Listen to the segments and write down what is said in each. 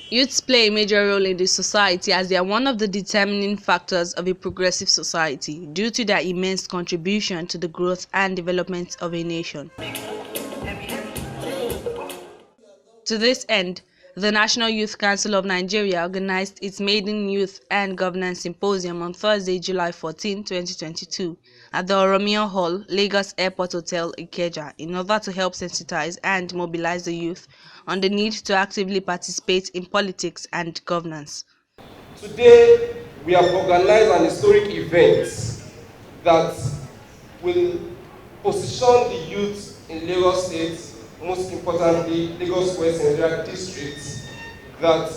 Youths play a major role in the society as they are one of the determining factors of a progressive society due to their immense contribution to the growth and development of a nation. To this end, the National Youth Council of Nigeria organized its maiden Youth and Governance Symposium on Thursday, July 14, 2022, at the Oromia Hall, Lagos Airport Hotel, Ikeja, in order to help sensitize and mobilize the youth on the need to actively participate in politics and governance. Today, we have organized an historic event that will position the youth in Lagos State, most importantly, Lagos West Nigeria District, that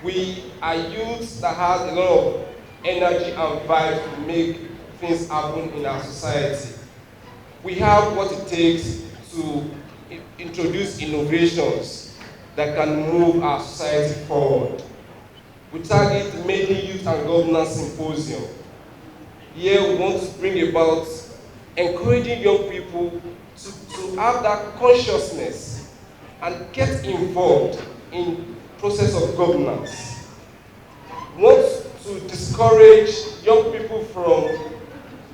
we are youth that has a lot of energy and vibe to make things happen in our society. We have what it takes to introduce innovations that can move our society forward. We target mainly Youth and Governance Symposium. Here we want to bring about encouraging young people to have that consciousness and get involved in process of governance. We want to discourage young people from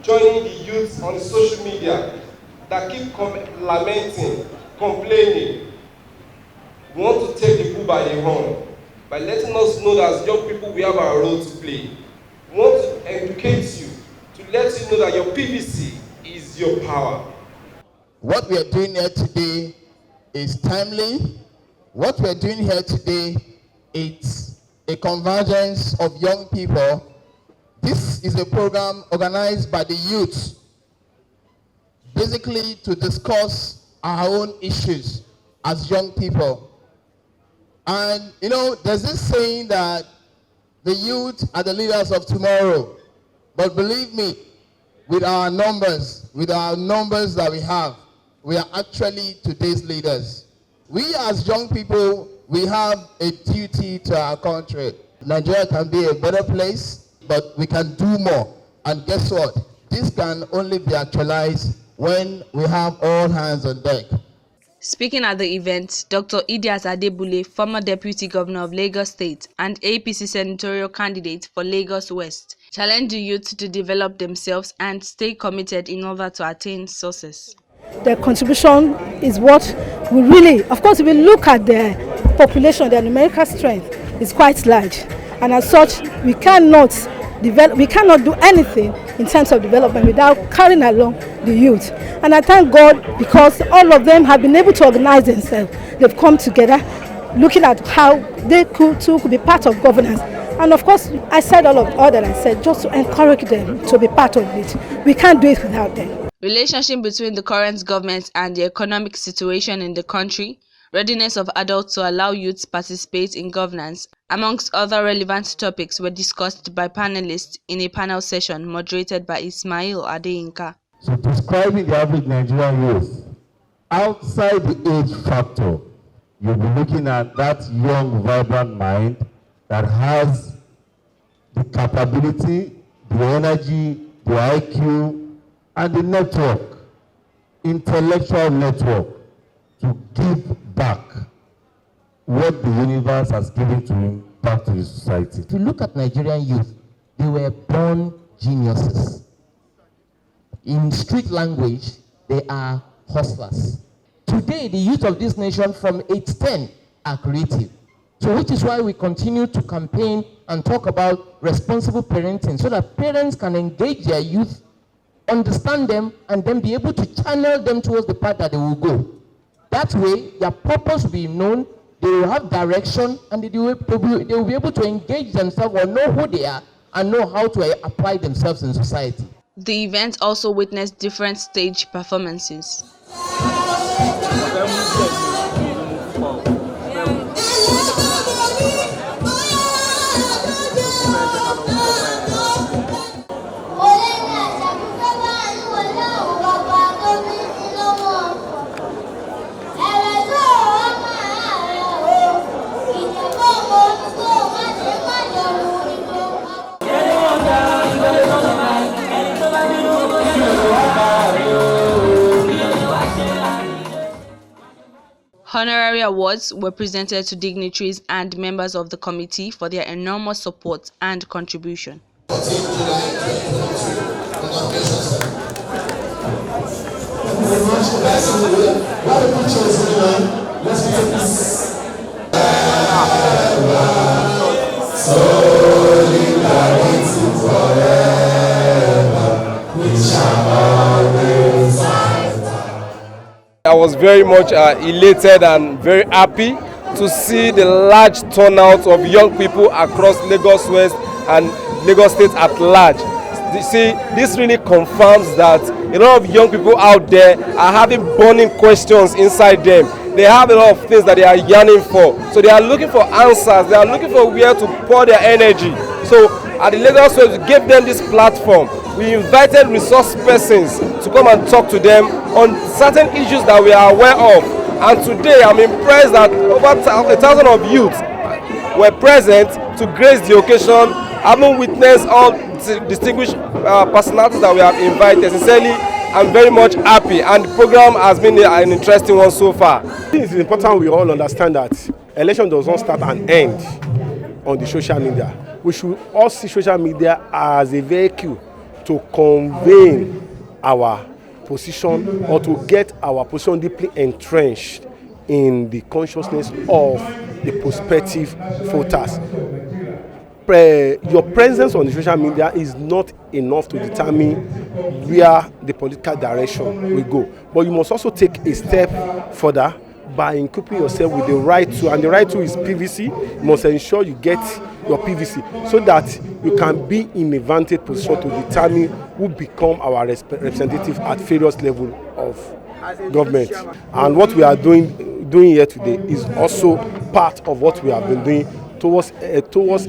joining the youth on social media that keep lamenting, complaining. We want to take the bull by the horn by letting us know that as young people we have our role to play. We want to educate you, to let you know that your PVC is your power. What we are doing here today is timely. What we are doing here today is a convergence of young people. This is a program organized by the youth, basically to discuss our own issues as young people. And you know, there's this saying that the youth are the leaders of tomorrow. But believe me, with our numbers that we have, we are actually today's leaders. We as young people, we have a duty to our country. Nigeria can be a better place, but we can do more. And guess what? This can only be actualized when we have all hands on deck. Speaking at the event, Dr. Idias Adebule, former Deputy Governor of Lagos State and APC senatorial candidate for Lagos West, challenged the youth to develop themselves and stay committed in order to attain success. Their contribution is what we really, of course, if we look at their population, their numerical strength is quite large. And as such, we cannot do anything in terms of development without carrying along the youth. And I thank God because all of them have been able to organize themselves. They've come together looking at how they could be part of governance. And of course, I said all that I said just to encourage them to be part of it. We can't do it without them. Relationship between the current government and the economic situation in the country, readiness of adults to allow youth to participate in governance, amongst other relevant topics were discussed by panelists in a panel session moderated by Ismail Adeyinka. So describing the average Nigerian youth, outside the age factor, you'll be looking at that young, vibrant mind that has the capability, the energy, the IQ, and the network, intellectual network, to give back what the universe has given to him back to the society. If you look at Nigerian youth, they were born geniuses. In street language, they are hustlers. Today, the youth of this nation from age 10 are creative. So which is why we continue to campaign and talk about responsible parenting so that parents can engage their youth, understand them, and then be able to channel them towards the path that they will go. That way, their purpose will be known, they will have direction, and they will be able to engage themselves or know who they are and know how to apply themselves in society. The event also witnessed different stage performances. Honorary awards were presented to dignitaries and members of the committee for their enormous support and contribution. I was very much elated and very happy to see the large turnout of young people across Lagos West and Lagos State at large. You see, this really confirms that a lot of young people out there are having burning questions inside them. They have a lot of things that they are yearning for. So they are looking for answers. They are looking for where to pour their energy. So at the Lagos West, we gave them this platform. We invited resource persons to come and talk to them on certain issues that we are aware of. And today I'm impressed that over 1,000 of youth were present to grace the occasion, having witnessed all distinguished personalities that we have invited. Sincerely, I'm very much happy, and the program has been an interesting one so far. It is important we all understand that election does not start and end on the social media. We should all see social media as a vehicle to convey our position or to get our position deeply entrenched in the consciousness of the prospective voters. Your presence on the social media is not enough to determine where the political direction will go. But you must also take a step further by equipping yourself with the right tool. And the right tool is PVC. You must ensure you get your PVC so that you can be in a vantage position to determine who become our representative at various levels of government. And what we are doing here today is also part of what we have been doing towards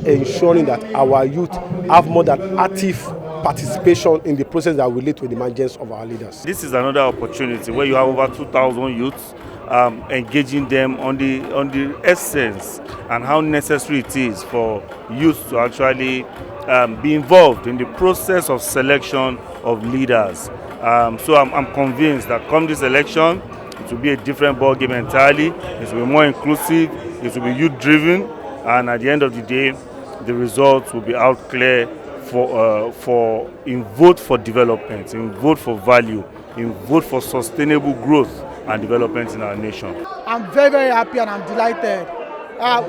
ensuring that our youth have more than active participation in the process that will lead to the emergence of our leaders. This is another opportunity where you have over 2,000 youths engaging them on the essence and how necessary it is for youth to actually be involved in the process of selection of leaders. So I'm convinced that come this election, it will be a different ball game entirely. It will be more inclusive. It will be youth-driven. And at the end of the day, the results will be out clear in vote for development, in vote for value, in vote for sustainable growth and development in our nation. I'm very, very happy and I'm delighted.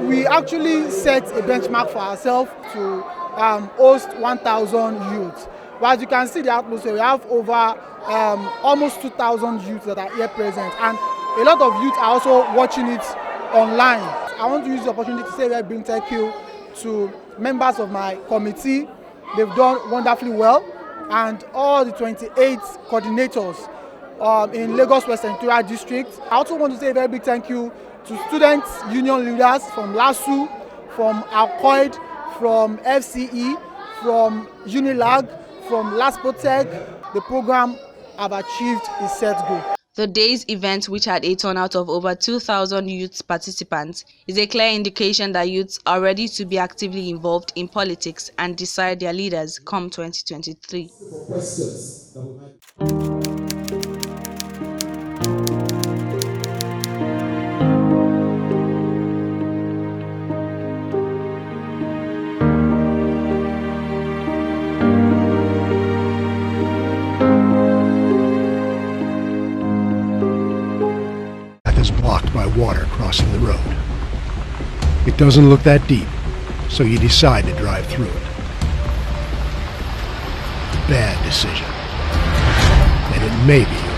We actually set a benchmark for ourselves to host 1,000 youths. But as you can see the atmosphere, we have over almost 2,000 youths that are here present. And a lot of youth are also watching it online. I want to use the opportunity to say a very big thank you to members of my committee. They've done wonderfully well, and all the 28 coordinators in Lagos West Senatorial District. I also want to say a very big thank you to students, union leaders from LASU, from ALCOID, from FCE, from Unilag, from LASPOTEC. The program have achieved its set goal. The day's event, which had a turnout of over 2,000 youth participants, is a clear indication that youths are ready to be actively involved in politics and decide their leaders come 2023. Blocked by water crossing the road. It doesn't look that deep, so you decide to drive through it. Bad decision. And it may be